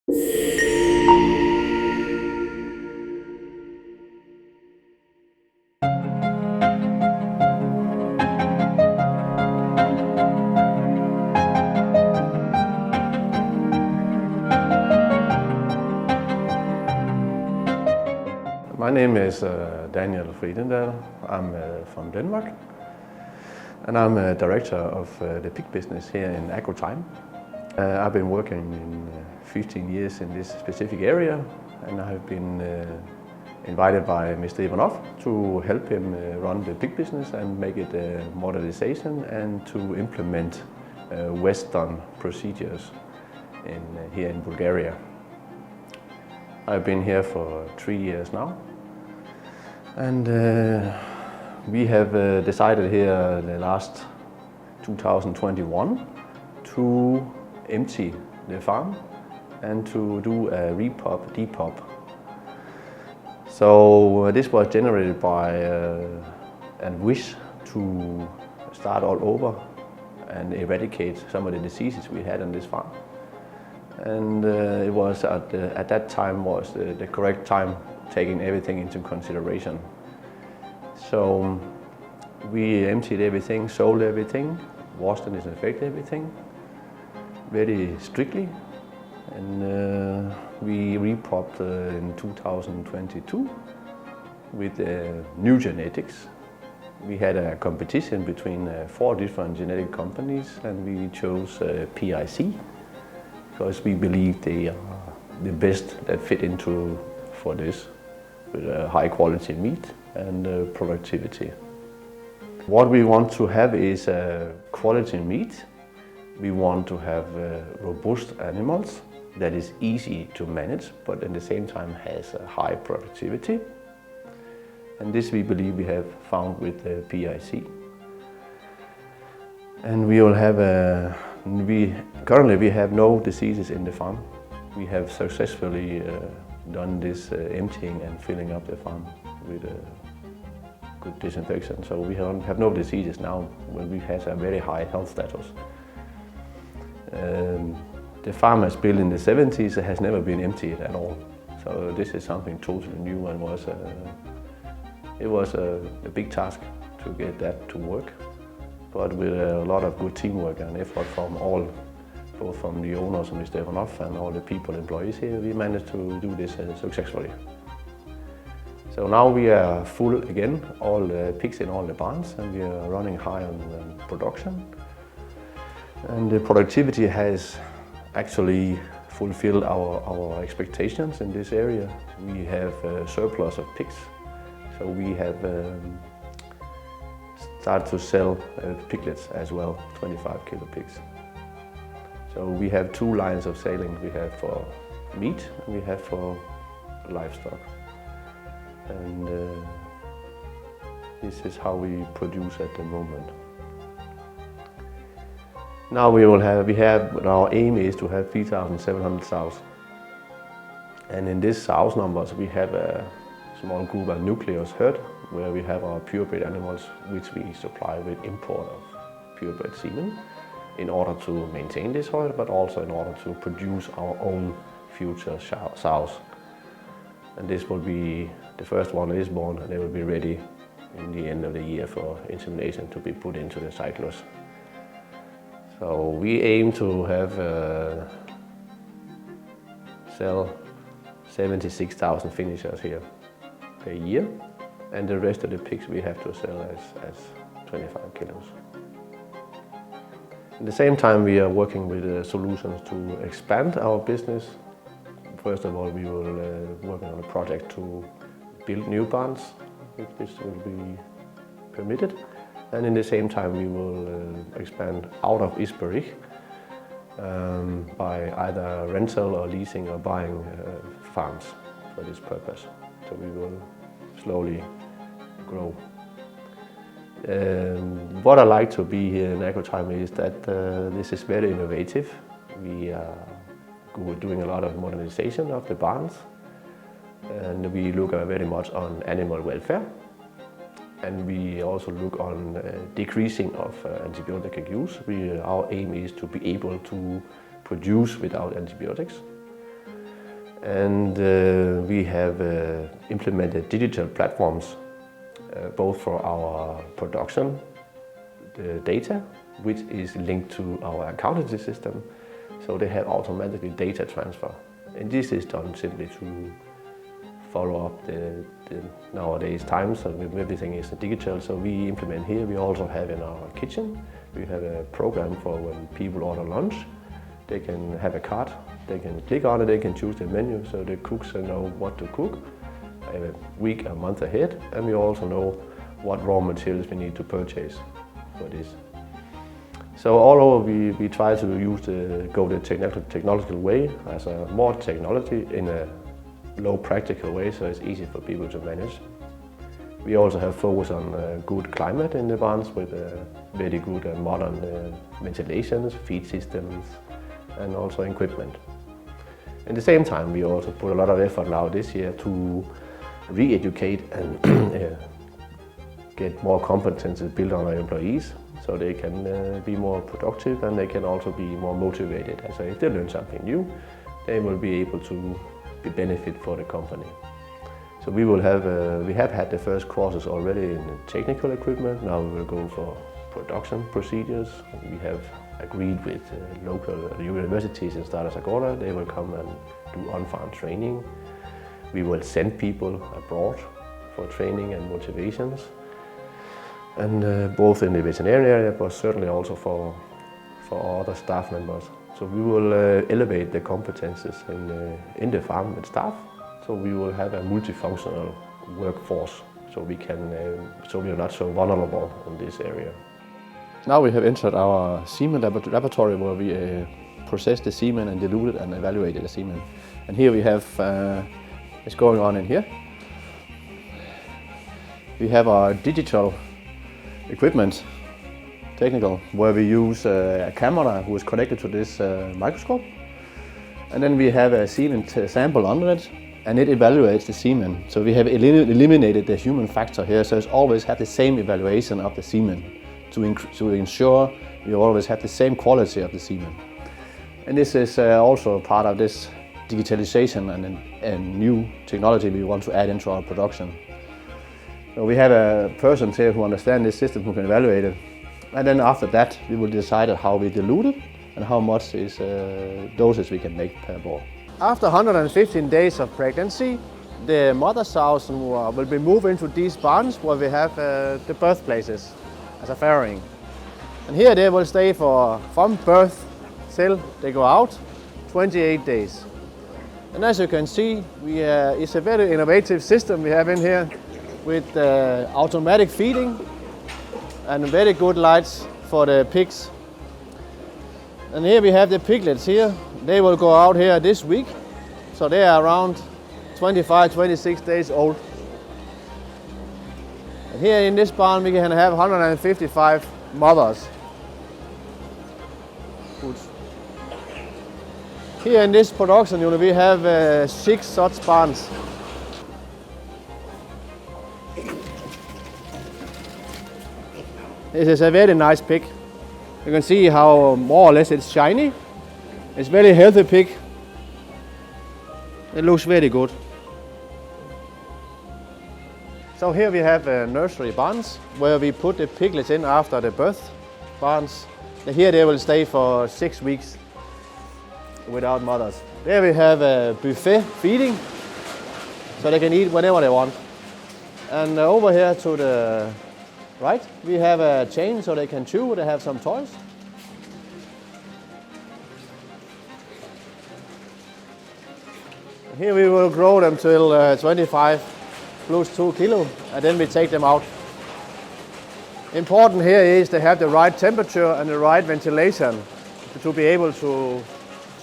My name is Daniel Friedendal. I'm from Denmark, and I'm a director of the pig business here in AGROTIME. I've been working in 15 years in this specific area, and I've been invited by Mr. Ivanov to help him run the pig business and make it a modernization and to implement Western procedures here in Bulgaria. I've been here for 3 years now, and we have decided here the last 2021 to empty the farm and to do a depop. So this was generated by a wish to start all over and eradicate some of the diseases we had on this farm. And it was at that time was the correct time, taking everything into consideration. So we emptied everything, sold everything, washed and disinfected everything very strictly, and we repopped in 2022 with new genetics. We had a competition between 4 different genetic companies, and we chose PIC because we believe they are the best that fit into for this, with high quality meat and productivity. What we want to have is quality meat. We want to have robust animals that is easy to manage, but at the same time has a high productivity. And this we believe we have found with PIC. And we will have currently we have no diseases in the farm. We have successfully done this emptying and filling up the farm with good disinfection. So we have no diseases now when we have a very high health status. The farm was built in the 70s. It has never been emptied at all. So this is something totally new, and it was a big task to get that to work. But with a lot of good teamwork and effort from all, both from the owners, Mr. Ivanov, and all the people, employees here, we managed to do this successfully. So now we are full again, all the pigs in all the barns, and we are running high on production. And the productivity has actually fulfilled our expectations in this area. We have a surplus of pigs, so we have started to sell piglets as well, 25 kilo pigs. So we have 2 lines of selling. We have for meat and we have for livestock. And this is how we produce at the moment. Now our aim is to have 3,700 sows. And in these sows numbers we have a small group of nucleus herd, where we have our purebred animals, which we supply with import of purebred semen in order to maintain this herd, but also in order to produce our own future sows. And this will be, the first one is born, and they will be ready in the end of the year for insemination to be put into the cyclus. So we aim to have sell 76,000 finishers here per year, and the rest of the pigs we have to sell as 25 kilos. At the same time, we are working with solutions to expand our business. First of all, we will work on a project to build new barns, if this will be permitted. And in the same time, we will expand out of Isperih by either rental or leasing or buying farms for this purpose. So we will slowly grow. What I like to be here in AGROTIME is that this is very innovative. We are doing a lot of modernization of the barns, and we look very much on animal welfare. And we also look on decreasing of antibiotic use. Our aim is to be able to produce without antibiotics. And we have implemented digital platforms both for our production data, which is linked to our accounting system, so they have automatically data transfer. And this is done simply to follow up the nowadays times, so everything is digital. So we implement here. We also have in our kitchen, we have a program for when people order lunch. They can have a card, they can click on it, they can choose the menu, so the cooks know what to cook a week, a month ahead, and we also know what raw materials we need to purchase for this. So all over we try to go the technological way, as a more technology in a low practical way, so it's easy for people to manage. We also have focus on good climate in the barns with very good and modern ventilations, feed systems, and also equipment. At the same time, we also put a lot of effort now this year to re-educate and get more competences built on our employees, so they can be more productive and they can also be more motivated. So if they learn something new, they will be able to benefit for the company. So we have had the first courses already in technical equipment. Now we will go for production procedures. We have agreed with local universities and startups AGROTIME. They will come and do on-farm training. We will send people abroad for training and motivations, and both in the veterinary area, but certainly also for other staff members. So we will elevate the competences in the farm and staff. So we will have a multifunctional workforce, so we are not so vulnerable in this area. Now we have entered our semen laboratory, where we process the semen and dilute it and evaluate the semen. And here we have what's going on in here. We have our digital equipment, technical, where we use a camera who is connected to this microscope. And then we have a semen sample under it, and it evaluates the semen. So we have eliminated the human factor here, so it's always have the same evaluation of the semen to ensure we always have the same quality of the semen. And this is also part of this digitalization and new technology we want to add into our production. So we have a person here who understands this system, who can evaluate it. And then after that, we will decide how we dilute it and how much is doses we can make per boar. After 115 days of pregnancy, the mother sows will be moved into these barns where we have the birthplaces as a farrowing. And here they will stay from birth till they go out, 28 days. And as you can see, it's a very innovative system we have in here, with automatic feeding and very good lights for the pigs. And here we have the piglets here. They will go out here this week, so they are around 25, 26 days old. And here in this barn we can have 155 mothers. Good. Here in this production unit we have 6 such barns. This is a very nice pig. You can see how more or less it's shiny. It's very healthy pig. It looks very good. So here we have nursery barns where we put the piglets in after the birth barns. And here they will stay for 6 weeks without mothers. There we have a buffet feeding, so they can eat whatever they want. And over here to the right, we have a chain so they can chew. They have some toys. Here we will grow them till 25 plus 2 kilo, and then we take them out. Important here is to have the right temperature and the right ventilation to be able to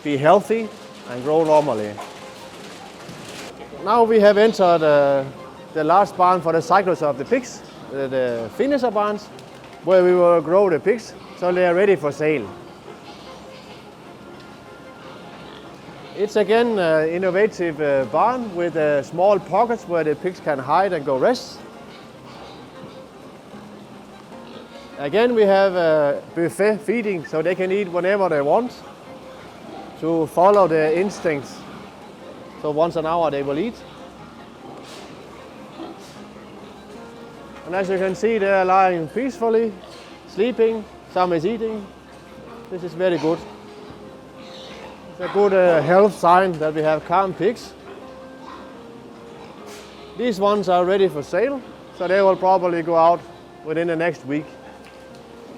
be healthy and grow normally. Now we have entered the last barn for the cycles of the pigs, the finisher barns, where we will grow the pigs so they are ready for sale. It's again an innovative barn with small pockets where the pigs can hide and go rest. Again, we have buffet feeding, so they can eat whenever they want to follow their instincts. So once an hour they will eat. And as you can see, they are lying peacefully, sleeping, some is eating. This is very good. It's a good health sign that we have calm pigs. These ones are ready for sale, so they will probably go out within the next week.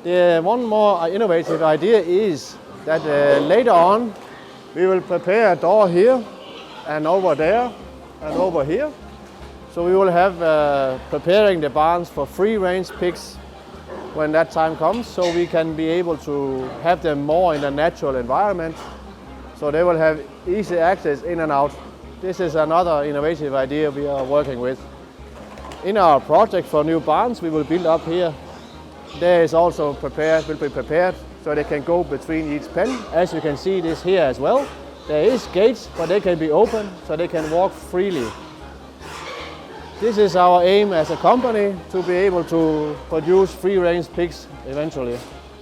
One more innovative idea is that later on we will prepare a door here and over there and over here. So we will have preparing the barns for free-range pigs when that time comes, so we can be able to have them more in a natural environment, so they will have easy access in and out. This is another innovative idea we are working with. In our project for new barns we will build up here. There is also will be prepared so they can go between each pen. As you can see this here as well. There is gates, but they can be open so they can walk freely. This is our aim as a company, to be able to produce free-range pigs eventually.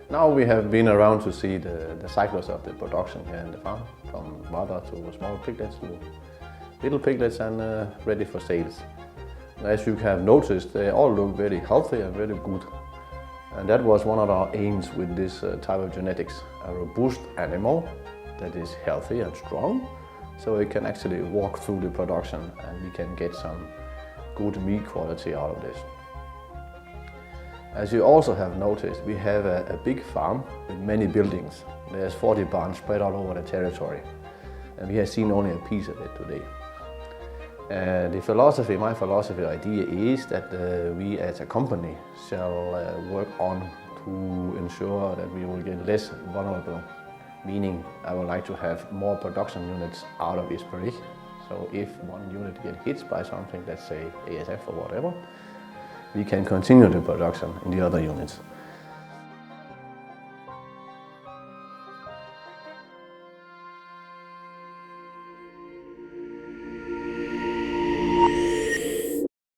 Now we have been around to see the cycles of the production here in the farm, from mother to small piglets to little piglets and ready for sales. As you have noticed, they all look very healthy and very good. And that was one of our aims with this type of genetics, a robust animal that is healthy and strong, so it can actually walk through the production and we can get some good meat quality out of this. As you also have noticed, we have a big farm with many buildings. There's 40 barns spread all over the territory, and we have seen only a piece of it today. My philosophy idea is that we as a company shall work on to ensure that we will get less vulnerable, meaning I would like to have more production units out of Isperih. So if one unit gets hit by something, let's say ASF or whatever, we can continue the production in the other units.